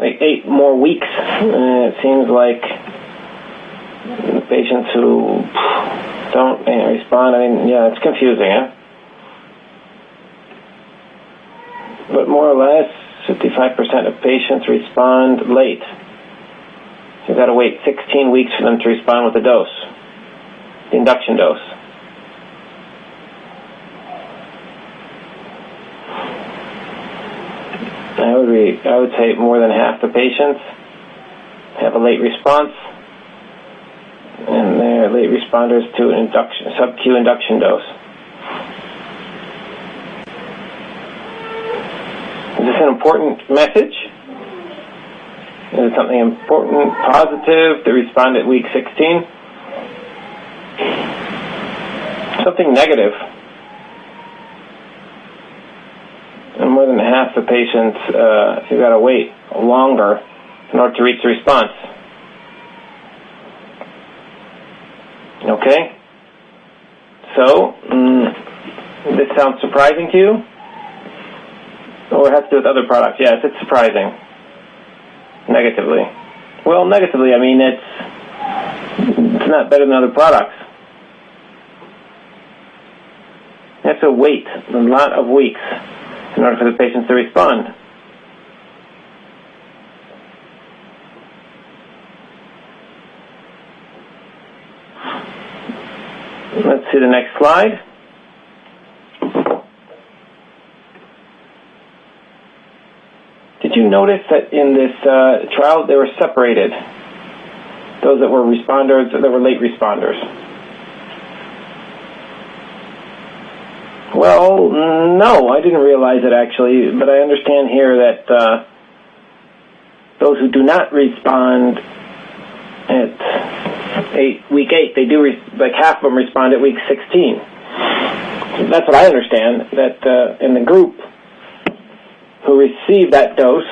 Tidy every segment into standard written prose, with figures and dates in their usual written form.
wait 8 more weeks. It seems like the patients who don't respond, it's confusing, huh? But more or less, 55% of patients respond late. So you've got to wait 16 weeks for them to respond with the dose, the induction dose. I would say more than half the patients have a late response, and they're late responders to an sub-Q induction dose. Is this an important message? Is it something important, positive, to respond at week 16? Something negative. And more than half the patients, you've got to wait longer in order to reach the response. Okay? So, this sounds surprising to you? Or it has to do with other products? Yes, it's surprising. Negatively. Well, negatively, it's not better than other products. You have to wait a lot of weeks in order for the patients to respond. Let's see the next slide. Did you notice that in this trial they were separated? Those that were responders, that were late responders. Well, no, I didn't realize it actually, but I understand here that those who do not respond at week 8, they do, like half of them respond at week 16. That's what I understand, that in the group who received that dose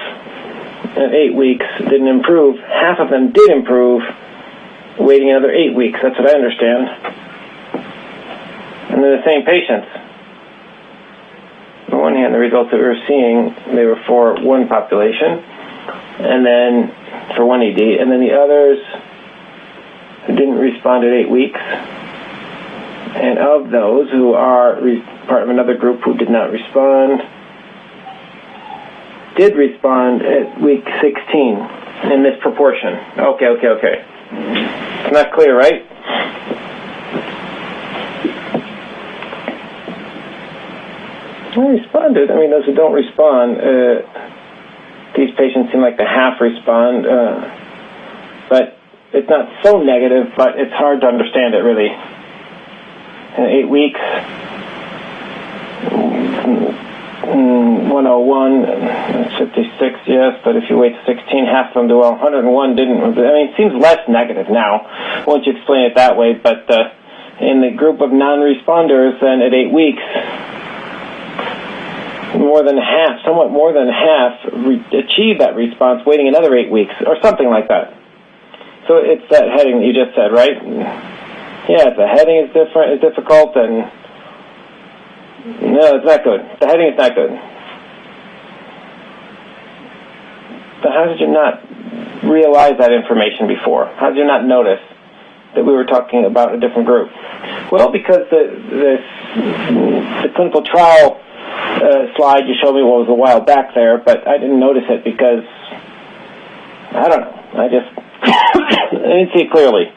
at 8 weeks didn't improve, half of them did improve, waiting another 8 weeks. That's what I understand. And they're the same patients. On one hand, the results that we were seeing, they were for one population, and then for one ED, and then the others who didn't respond at 8 weeks, and of those who are part of another group who did not respond, did respond at week 16 in this proportion. Okay. It's not clear, right? I responded. Those who don't respond, these patients seem like they half respond, but it's not so negative, but it's hard to understand it really. In 8 weeks, 101, 56, yes, but if you wait 16, half of them do well. 101 didn't. It seems less negative now, once you explain it that way, but in the group of non-responders, then at 8 weeks, somewhat more than half achieved that response, waiting another 8 weeks, or something like that. So it's that heading that you just said, right? Yeah, the heading is difficult, and no, it's not good. The heading is not good. So how did you not realize that information before? How did you not notice that we were talking about a different group? Well, because the clinical trial slide you showed me was a while back there, but I didn't notice it because, I don't know, I didn't see it clearly.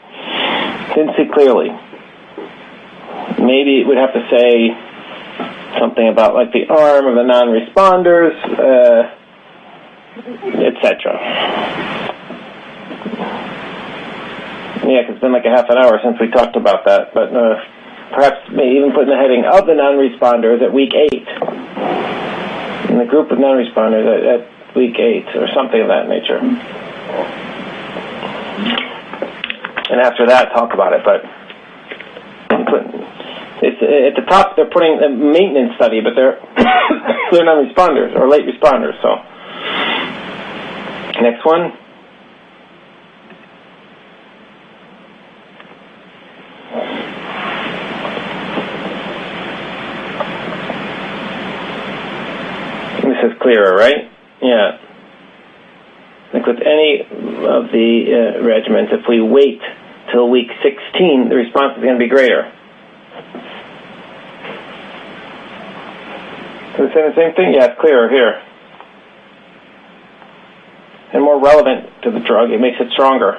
Maybe it would have to say something about like the arm of the non-responders, etc. Yeah, because it's been like a half an hour since we talked about that, but perhaps maybe even put in the heading of the non-responders at week 8. In the group of non-responders at week 8, or something of that nature. And after that, talk about it, but it's at the top they're putting a maintenance study, but they're they're non-responders or late responders. So next one. This is clearer, right? Yeah. think with any of the regimens, if we wait till week 16, the response is going to be greater. Is it saying the same thing? Yeah, it's clearer here. And more relevant to the drug, it makes it stronger.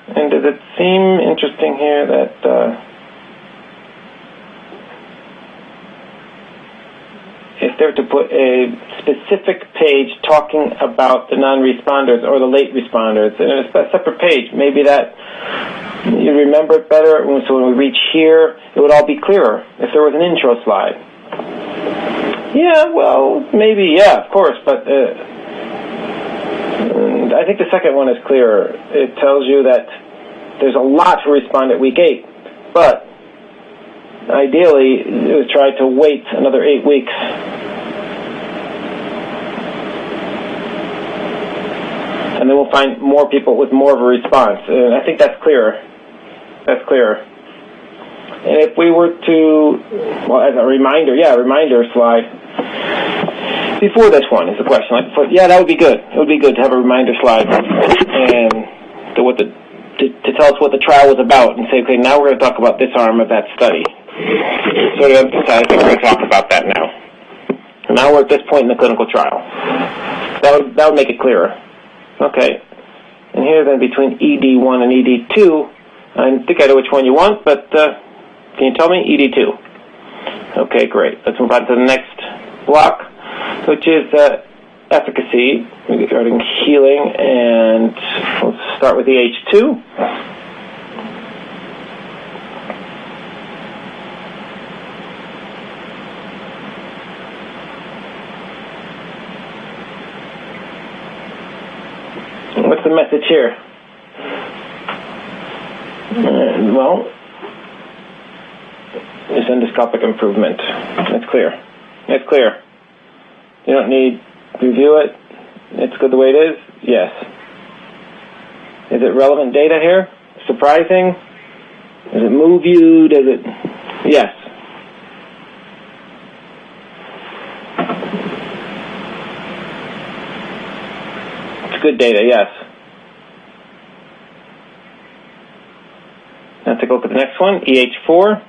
And does it seem interesting here that if they're to put a specific page talking about the non-responders or the late responders in a separate page, maybe that you remember it better, so when we reach here, it would all be clearer if there was an intro slide. Yeah, well, maybe, yeah, of course, but I think the second one is clearer. It tells you that there's a lot to respond at week 8, but ideally, it was tried to wait another 8 weeks. And then we'll find more people with more of a response. And I think that's clearer. That's clearer. And if we were to, well, as a reminder, reminder slide, before this one is the question. That would be good. It would be good to have a reminder slide and to tell us what the trial was about and say, okay, now we're going to talk about this arm of that study. So to emphasize that we're going to talk about that now. And now we're at this point in the clinical trial. That would make it clearer. Okay. And here then between ED1 and ED2, I think I know which one you want, but can you tell me? ED2. Okay, great. Let's move on to the next block, which is efficacy regarding healing, and we'll start with the H2. What's the message here? Well, it's endoscopic improvement. That's clear. It's clear. You don't need to review it. It's good the way it is? Yes. Is it relevant data here? Surprising? Does it move you? Does it? Yes. It's good data, yes. Now take a look at the next one, EH4.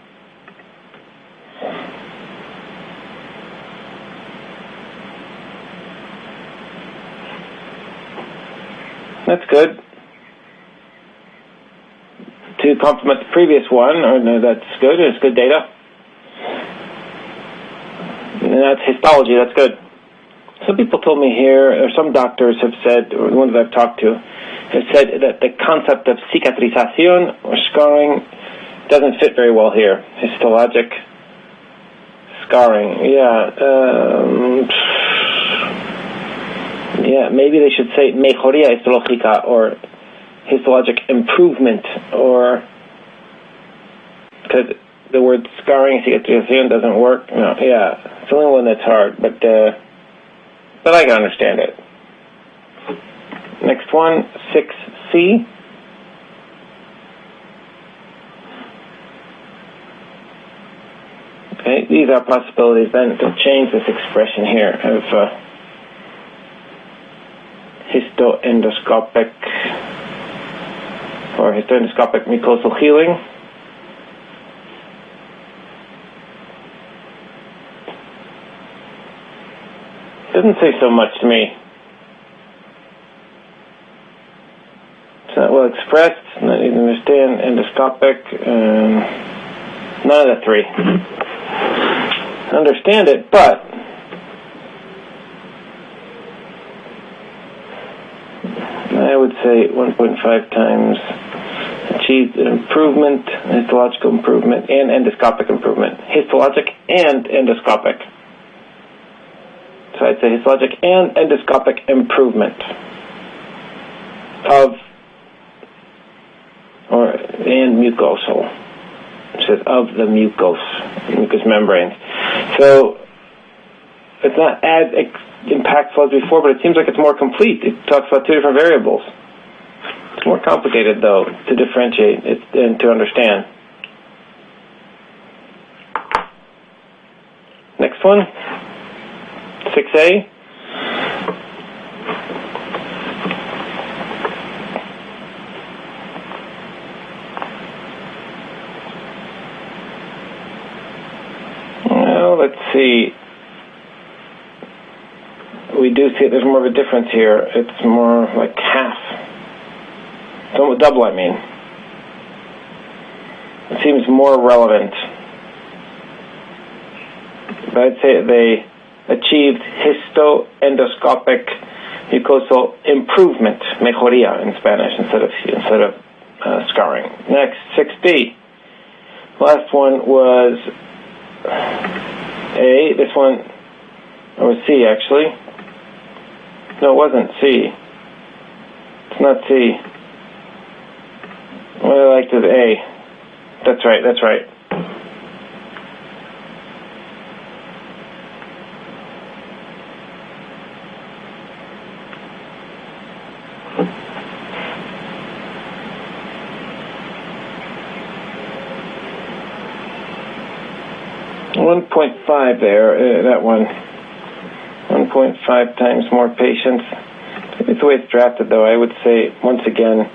That's good. To complement the previous one, that's good. It's good data. And that's histology. That's good. Some people told me here, or some doctors have said, or the ones I've talked to, have said that the concept of cicatrization or scarring doesn't fit very well here. Histologic scarring. Maybe they should say mejoría histológica or histologic improvement, or because the word scarring, cicatrización doesn't work. No, it's the only one that's hard, but I can understand it. Next one, 6C. Okay, these are possibilities then to change this expression here of histoendoscopic or histoendoscopic mucosal healing. Doesn't say so much to me. It's not well expressed, not even understand endoscopic, none of the three. Understand it, but I would say 1.5 times achieved an improvement, histological improvement, and endoscopic improvement. Histologic and endoscopic. So I'd say histologic and endoscopic improvement and mucosal. It says of the mucous membranes. So it's not as impactful as before, but it seems like it's more complete. It talks about two different variables. It's more complicated, though, to differentiate it and to understand. Next one, 6A. Well, let's see. We do see there's more of a difference here. It's more like half. So double, I mean. It seems more relevant. But I'd say they achieved histoendoscopic mucosal improvement, mejoría in Spanish, instead of scarring. Next, 6B. Last one was A. This one was C, actually. No, it wasn't C. It's not C. What I liked is A. That's right, that's right. .5 there, that one. 1.5 times more patients. Maybe it's the way it's drafted, though. I would say, once again,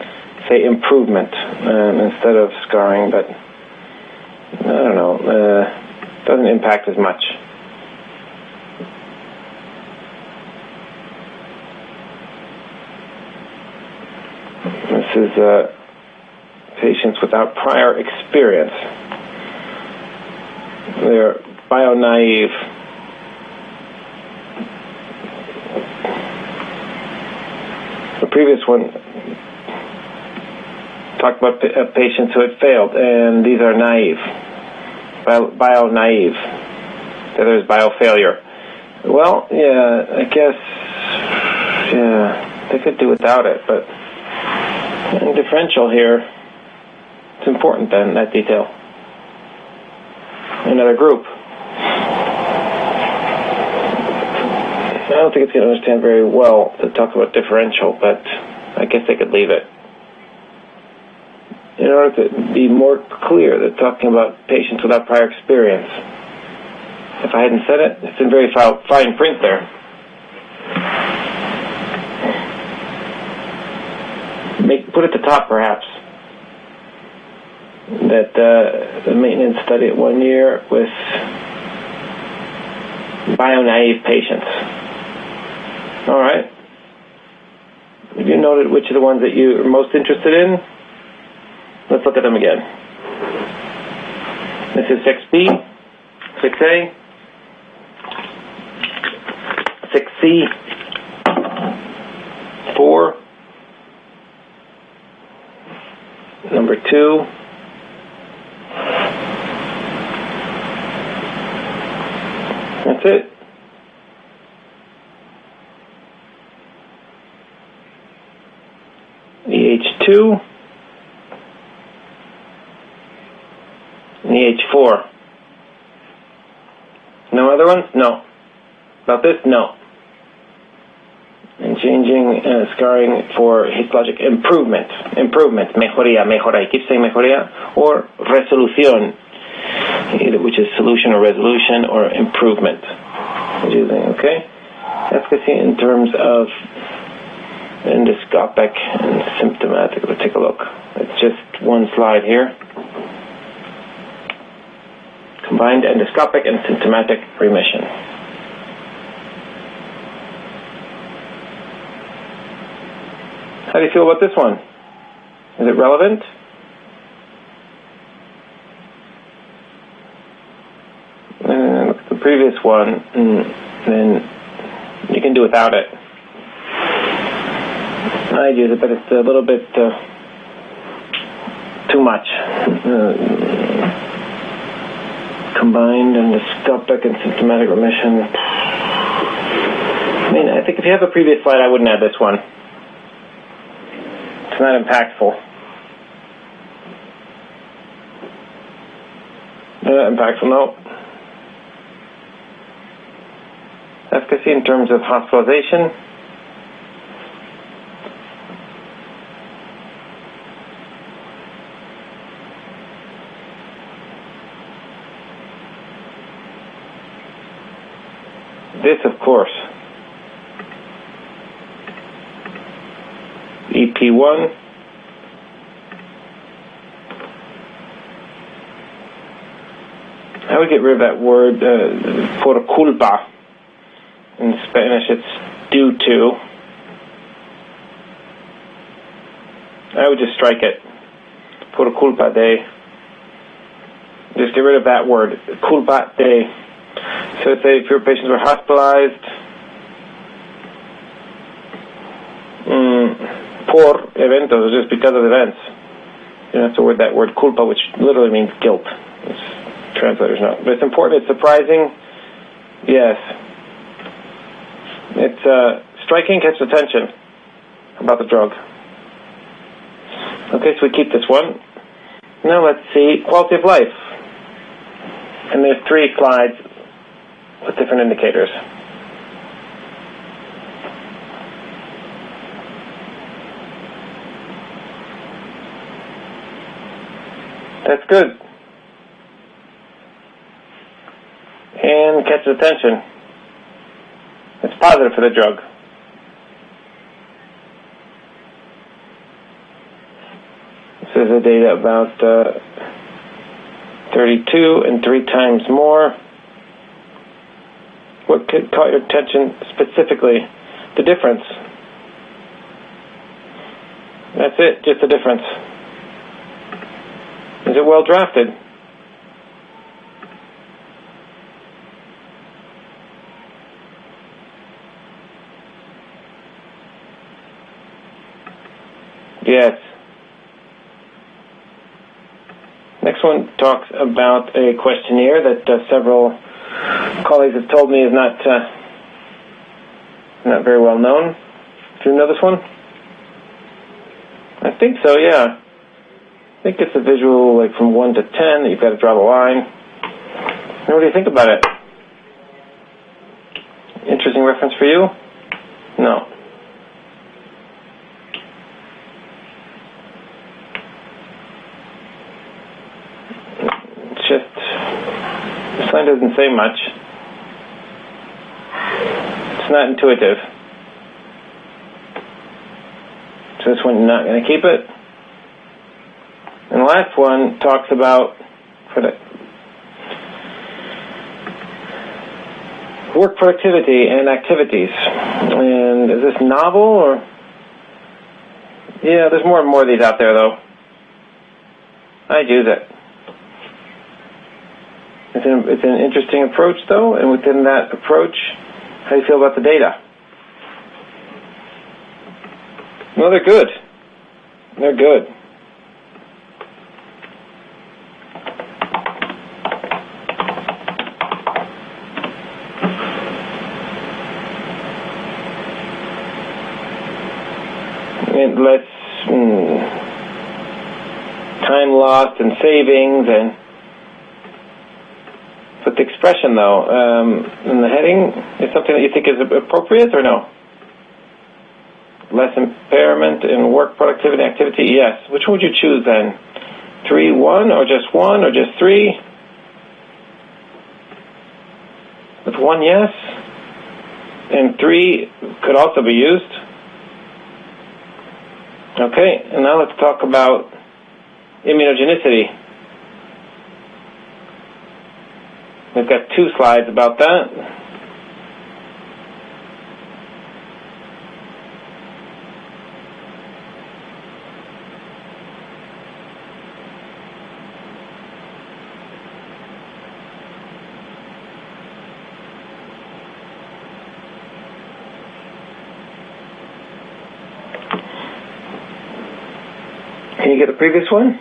say improvement instead of scarring, but I don't know. Doesn't impact as much. This is patients without prior experience. They're bio-naive. The previous one talked about patients who had failed, and these are naive, bio-naive. The other is bio-failure. Well, yeah, I guess, yeah, they could do without it, but in differential here, it's important then, that detail. Another group. I don't think it's going to understand very well to talk about differential, but I guess they could leave it. In order to be more clear, they're talking about patients without prior experience. If I hadn't said it, it's in very fine print there. Put at the top, perhaps, that the maintenance study at 1 year with bio-naive patients. All right. Have you noted which are the ones that you are most interested in? Let's look at them again. This is 6B, 6A, 6C, 4, number 2, that's it. EH2 and EH4. No other ones? No. About this? No. And changing scarring for histologic improvement, mejoría. You keep saying mejoría, or resolución, which is solution or resolution, or improvement. Okay? Efficacy in terms of endoscopic and symptomatic. Let's take a look. It's just one slide here. Combined endoscopic and symptomatic remission. How do you feel about this one? Is it relevant? And look at the previous one, and then you can do without it. I'd use it, but it's a little bit too much. Combined endoscopic and symptomatic remission. I mean, I think if you have a previous slide, I wouldn't add this one. It's not impactful. Impactful, no. Efficacy in terms of hospitalization. This, of course. EP1. I would get rid of that word, por culpa. In Spanish, it's due to. I would just strike it. Por culpa de. Just get rid of that word. Culpa de. So say if your patients were hospitalized por eventos, just because of events. You don't have to word that word culpa, which literally means guilt. Translators know. But it's important. It's surprising. Yes. It's striking, catches attention about the drug. Okay, so we keep this one. Now let's see quality of life. And there's 3 slides with different indicators. That's good. And catches attention. It's positive for the drug. This is the data about 32 and 3 times more. What caught your attention specifically? The difference. That's it, just the difference. Is it well drafted? Yes. Next one talks about a questionnaire that several colleagues have told me is not very well known. Do you know this one? I think so, yeah. I think it's a visual like from 1 to 10 that you've got to draw the line. And what do you think about it? Interesting reference for you? No. It's just, this line doesn't say much. It's not intuitive. So this one, you're not going to keep it. And the last one talks about work productivity and activities. And is this novel or? Yeah, there's more and more of these out there though. I'd use it. It's an interesting approach though, and within that approach, how do you feel about the data? No, they're good. They're good. And less time lost and savings, and but the expression though in the heading is something that you think is appropriate or no? Less impairment in work productivity and activity, yes. Which one would you choose then? 3, 1, or just 1, or just 3? With 1, yes. And 3 could also be used. Okay, and now let's talk about immunogenicity. We've got 2 slides about that. Can you get the previous one?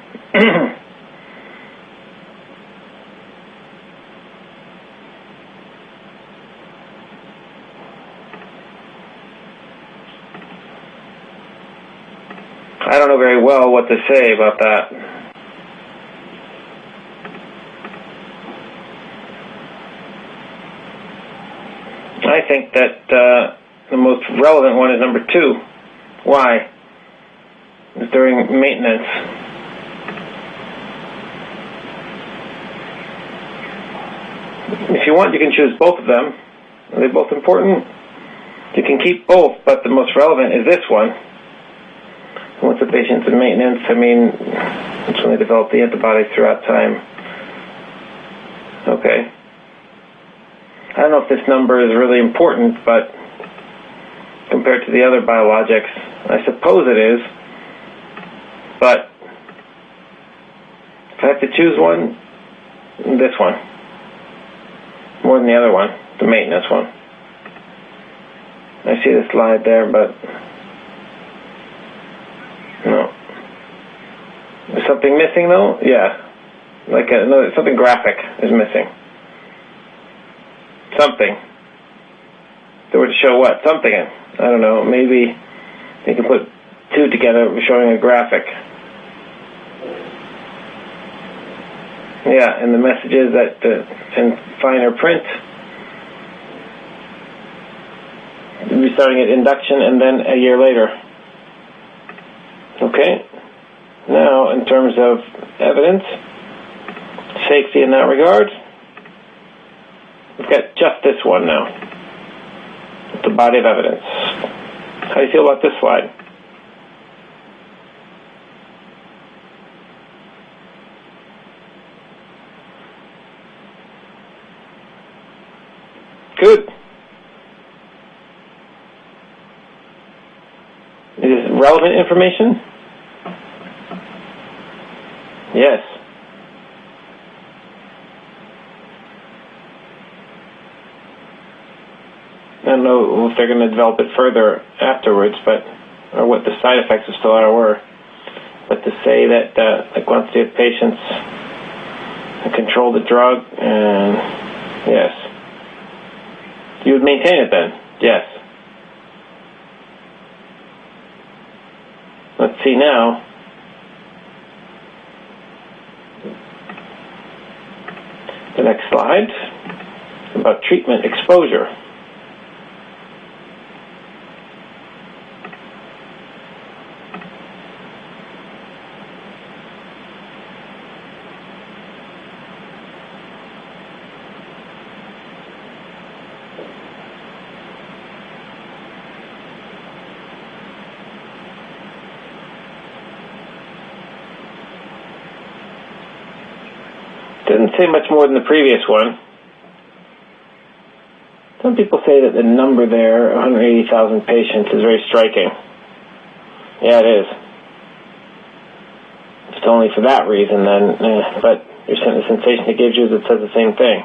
I don't know very well what to say about that. I think that the most relevant one is number 2. Why? It's during maintenance. If you want, you can choose both of them Are they both important? You can keep both, but the most relevant is this one. Once the patient's in maintenance, it's when they develop the antibodies throughout time. Okay. I don't know if this number is really important, but compared to the other biologics, I suppose it is. But if I have to choose one, this one. More than the other one, the maintenance one. I see the slide there, but no. Is something missing though? Yeah. Like something graphic is missing. Something. They were to show what? Something. I don't know. Maybe they can put two together showing a graphic. Yeah, and the messages that in finer print. We'll be starting at induction and then a year later. Okay. Now, in terms of evidence, safety in that regard, we've got just this one now. The body of evidence. How do you feel about this slide? Good. Is this relevant information? Yes. I don't know if they're going to develop it further afterwards, or what the side effects of Stelara were. But to say that, like once you have patients control the drug, and yes. You would maintain it then? Yes. Let's see now. The next slide is about treatment exposure. Doesn't say much more than the previous one. Some people say that the number there, 180,000 patients, is very striking. Yeah, it is. It's only for that reason then, but the sensation it gives you is it says the same thing.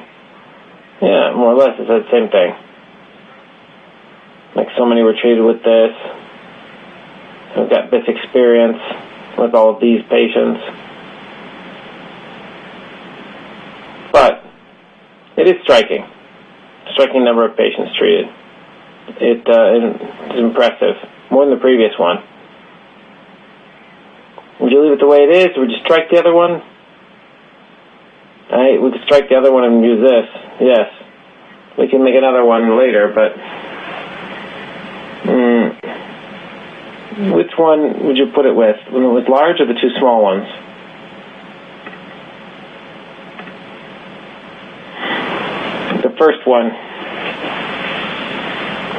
Yeah, more or less it says the same thing. Like so many were treated with this. I've got this experience with all of these patients. But it is striking. Striking number of patients treated. It is impressive. More than the previous one. Would you leave it the way it is? Would you strike the other one? We could strike the other one and use this. Yes. We can make another one later, but which one would you put it with? When it was large or the two small ones? The first one,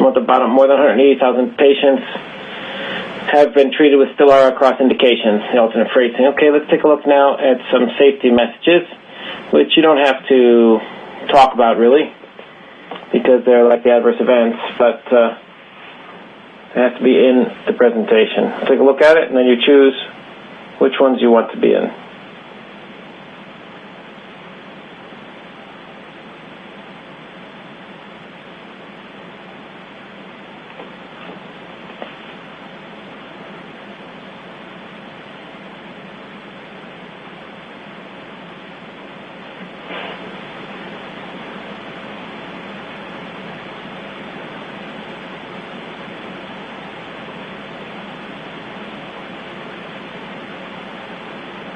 at the bottom, more than 180,000 patients have been treated with Stelara across indications, the alternate phrasing. Okay, let's take a look now at some safety messages, which you don't have to talk about really, because they're like the adverse events, but they have to be in the presentation. Take a look at it, and then you choose which ones you want to be in.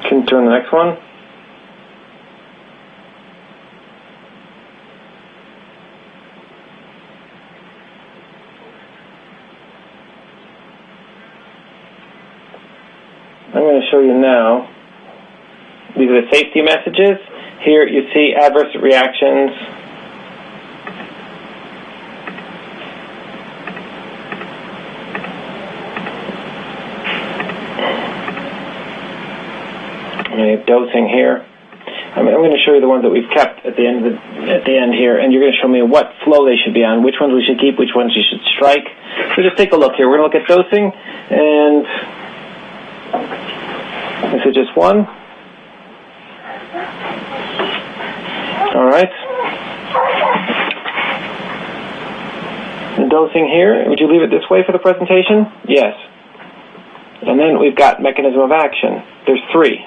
Can you turn the next one? I'm going to show you now. These are the safety messages. Here you see adverse reactions. I have dosing here. I'm going to show you the ones that we've kept at the end here, and you're going to show me what flow they should be on, which ones we should keep, which ones you should strike. So just take a look here. We're going to look at dosing, and this is just one. All right. The dosing here, would you leave it this way for the presentation? Yes. And then we've got mechanism of action. There's 3.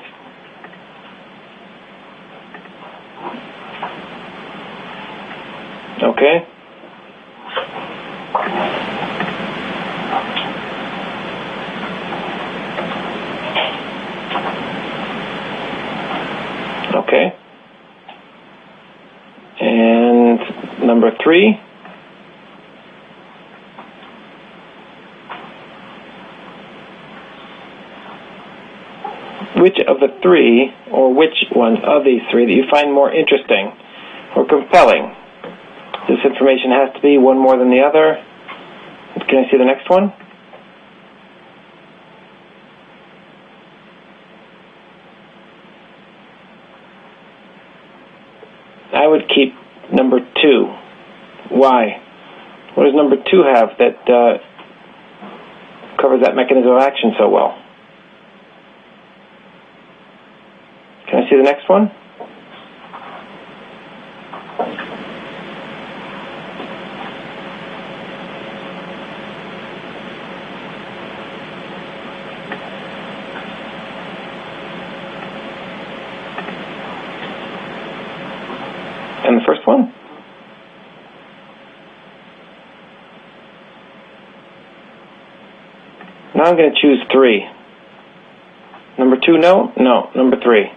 Okay. Okay. And number 3. Which of the 3, or which one of these 3 that you find more interesting or compelling? This information has to be one more than the other. Can I see the next one? I would keep number 2. Why? What does number 2 have that covers that mechanism of action so well? Can I see the next one? And the first one? Now I'm going to choose 3. Number 2, no? No, number 3.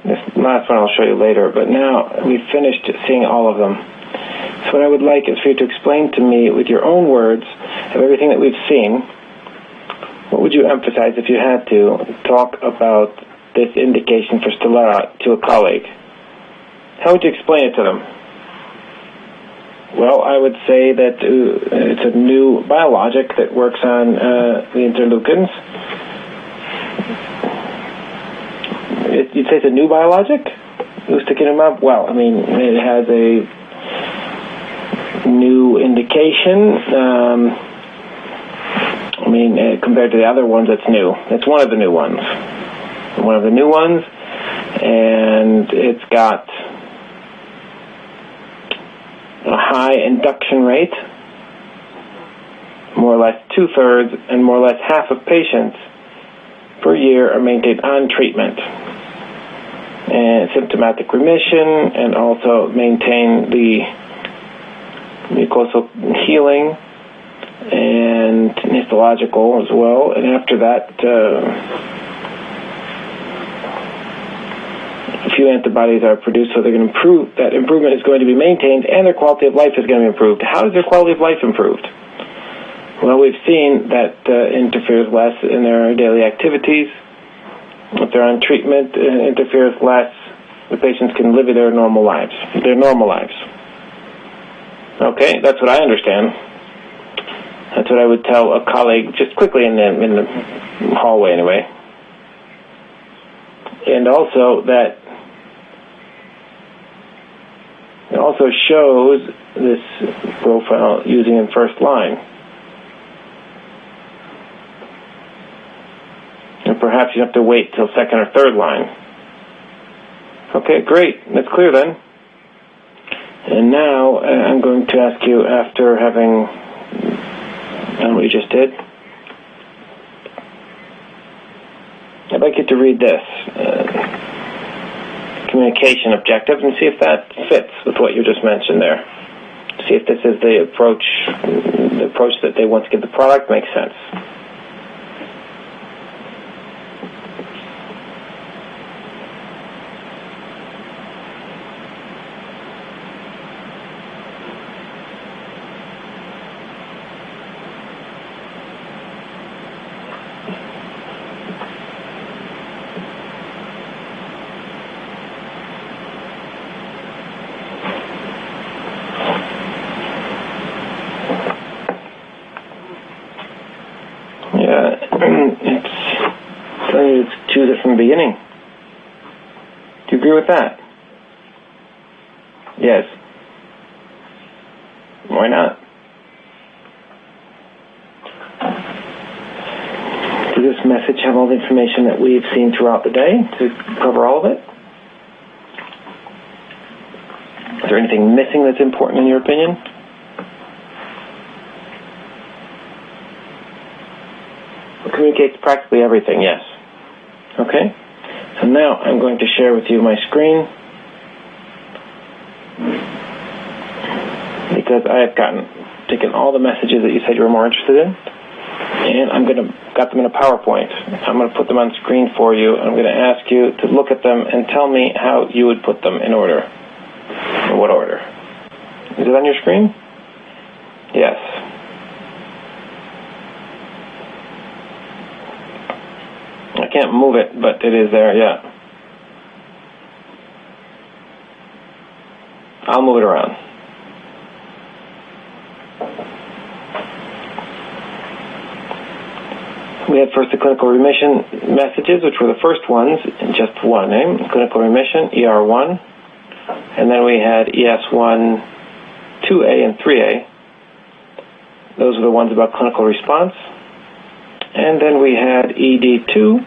This last one I'll show you later, but now we've finished seeing all of them. So what I would like is for you to explain to me with your own words of everything that we've seen. What would you emphasize if you had to talk about this indication for Stelara to a colleague? How would you explain it to them? Well, I would say that it's a new biologic that works on the interleukins. You'd say it's a new biologic? Ustekinumab? Well, I mean, it has a new indication. Compared to the other ones, it's new. It's one of the new ones. One of the new ones, and it's got a high induction rate. More or less 2/3 and more or less half of patients per year are maintained on treatment. And symptomatic remission, and also maintain the mucosal healing and histological as well. And after that, a few antibodies are produced, so they're going to improve. That improvement is going to be maintained, and their quality of life is going to be improved. How is their quality of life improved? Well, we've seen that interferes less in their daily activities. If they're on treatment, it interferes less. The patients can live their normal lives. Okay, that's what I understand. That's what I would tell a colleague just quickly in the hallway anyway. And also that it also shows this profile using in first line. And perhaps you have to wait till second or third line. Okay, great. That's clear then. And now I'm going to ask you, after having done what you just did, I'd like you to read this communication objective and see if that fits with what you just mentioned there. See if this is the approach that they want to give the product makes sense. beginning. Do you agree with that? Yes. Why not? Does this message have all the information that we've seen throughout the day to cover all of it? Is there anything missing that's important in your opinion? It communicates practically everything, yes. Okay? So now I'm going to share with you my screen because I have taken all the messages that you said you were more interested in, and got them in a PowerPoint. I'm going to put them on screen for you. I'm going to ask you to look at them and tell me how you would put them in order. In what order? Is it on your screen? Yes. I can't move it, but it is there, yeah. I'll move it around. We had first the clinical remission messages, which were the first ones, in just one name, clinical remission, ER1. And then we had ES1, 2A, and 3A. Those were the ones about clinical response. And then we had ED2.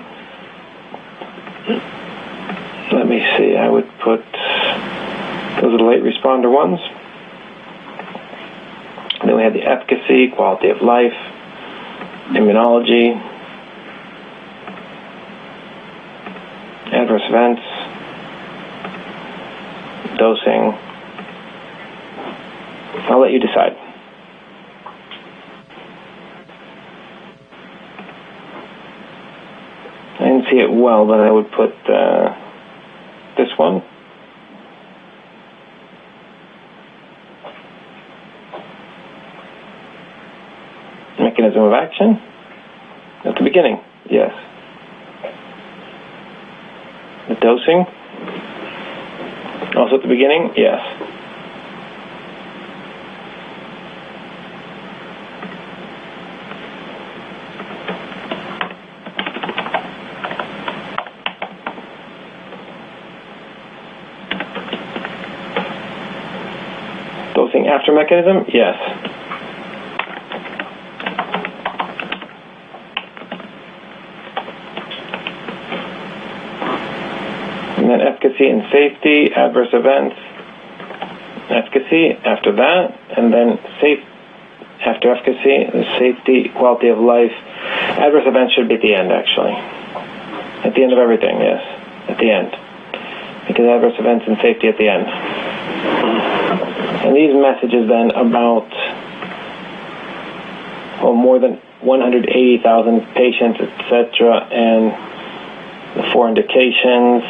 Let me see, I would put, those are the late responder ones. And then we had the efficacy, quality of life, immunology, adverse events, dosing. I'll let you decide. I didn't see it well, but I would put this one. Mechanism of action. At the beginning, yes. The dosing. Also at the beginning, yes. Dosing after mechanism, yes. And then efficacy and safety, adverse events, efficacy after that, and then after efficacy, safety, quality of life. Adverse events should be at the end, actually. At the end of everything, yes. At the end. Because adverse events and safety at the end. And these messages then about, more than 180,000 patients, etc., and the 4 indications.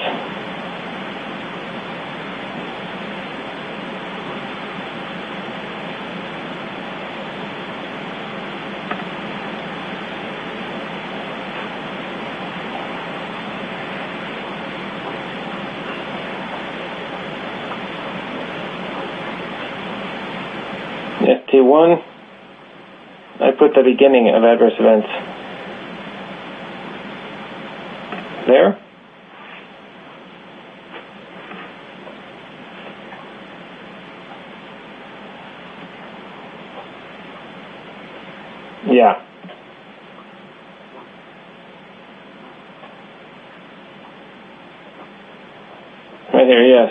ST1, I put the beginning of adverse events there. Yeah. Right here, yes.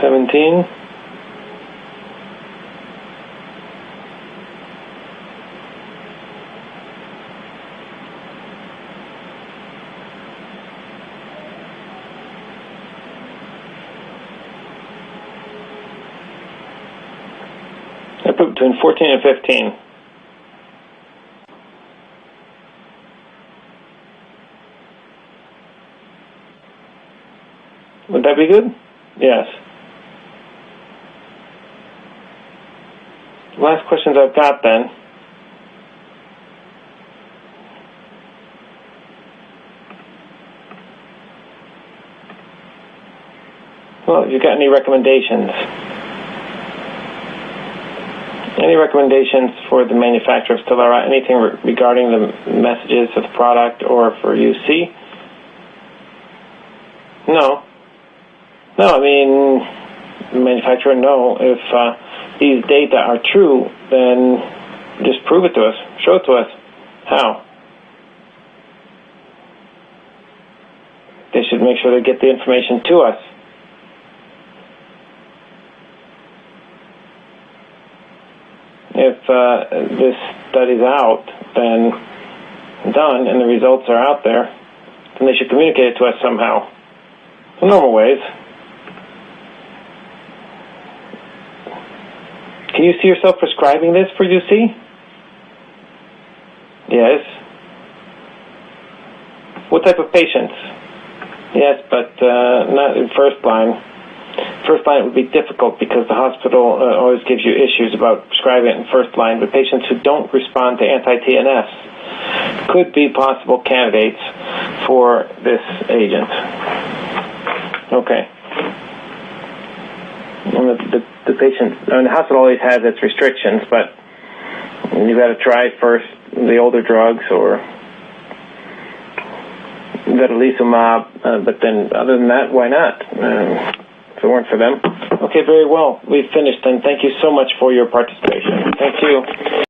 $17. I put between 14 and 15. Would that be good? Yes. Last questions I've got then. Well, if you've got any recommendations. Any recommendations for the manufacturer of Stelara? Anything regarding the messages of the product or for UC? No. No, I mean, the manufacturer, no. If these data are true, then just prove it to us. Show it to us. How? They should make sure they get the information to us. If this study's out, then done, and the results are out there, then they should communicate it to us somehow. The normal ways. Can you see yourself prescribing this for UC? Yes. What type of patients? Yes, but not in first line. First line would be difficult because the hospital always gives you issues about prescribing it in first line, but patients who don't respond to anti-TNFs could be possible candidates for this agent. Okay. And the patient, I mean, the hospital always has its restrictions, but you've got to try first the older drugs or vedolizumab, but then other than that, why not? If it weren't for them. Okay, very well. We've finished, and thank you so much for your participation. Thank you.